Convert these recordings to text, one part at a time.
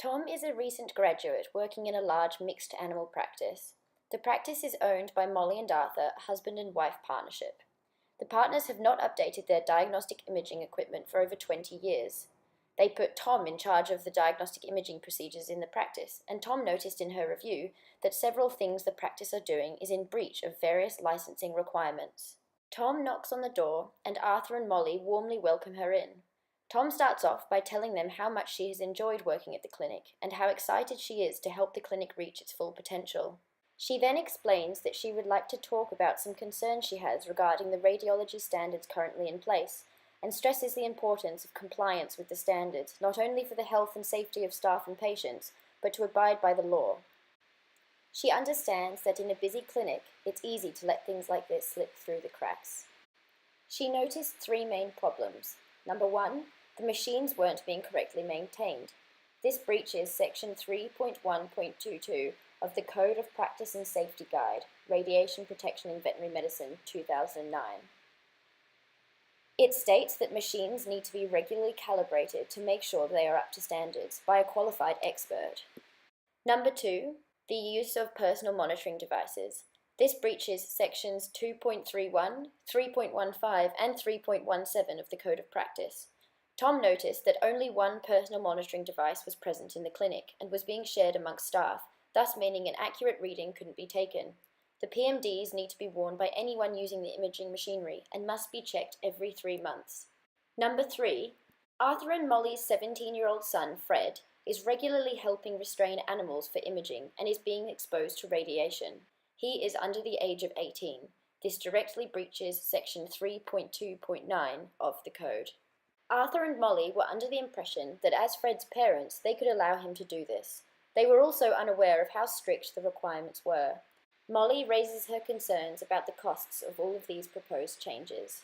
Tom is a recent graduate working in a large mixed animal practice. The practice is owned by Molly and Arthur, a husband and wife partnership. The partners have not updated their diagnostic imaging equipment for over 20 years. They put Tom in charge of the diagnostic imaging procedures in the practice, and Tom noticed in her review that several things the practice are doing is in breach of various licensing requirements. Tom knocks on the door, and Arthur and Molly warmly welcome her in. Tom starts off by telling them how much she has enjoyed working at the clinic and how excited she is to help the clinic reach its full potential. She then explains that she would like to talk about some concerns she has regarding the radiology standards currently in place, and stresses the importance of compliance with the standards, not only for the health and safety of staff and patients, but to abide by the law. She understands that in a busy clinic, it's easy to let things like this slip through the cracks. She noticed three main problems. Number one, the machines weren't being correctly maintained. This breaches Section 3.1.22 of the Code of Practice and Safety Guide, Radiation Protection in Veterinary Medicine, 2009. It states that machines need to be regularly calibrated to make sure they are up to standards by a qualified expert. Number two, the use of personal monitoring devices. This breaches Sections 2.31, 3.15 and 3.17 of the Code of Practice. Tom noticed that only one personal monitoring device was present in the clinic and was being shared amongst staff, thus meaning an accurate reading couldn't be taken. The PMDs need to be worn by anyone using the imaging machinery and must be checked every 3 months. Number three, Arthur and Molly's 17-year-old son, Fred, is regularly helping restrain animals for imaging and is being exposed to radiation. He is under the age of 18. This directly breaches Section 3.2.9 of the Code. Arthur and Molly were under the impression that as Fred's parents, they could allow him to do this. They were also unaware of how strict the requirements were. Molly raises her concerns about the costs of all of these proposed changes.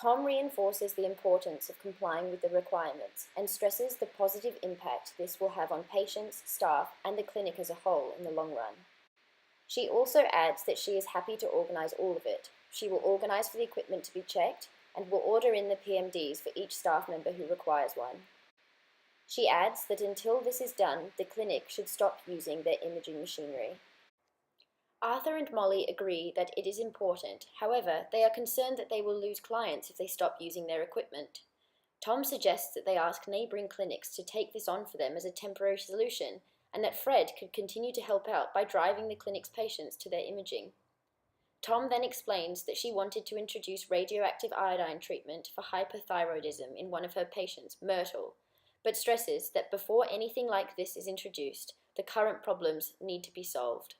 Tom reinforces the importance of complying with the requirements and stresses the positive impact this will have on patients, staff, and the clinic as a whole in the long run. She also adds that she is happy to organise all of it. She will organise for the equipment to be checked and will order in the PMDs for each staff member who requires one. She adds that until this is done, the clinic should stop using their imaging machinery. Arthur and Molly agree that it is important, however, they are concerned that they will lose clients if they stop using their equipment. Tom suggests that they ask neighbouring clinics to take this on for them as a temporary solution, and that Fred could continue to help out by driving the clinic's patients to their imaging. Tom then explains that she wanted to introduce radioactive iodine treatment for hyperthyroidism in one of her patients, Myrtle, but stresses that before anything like this is introduced, the current problems need to be solved.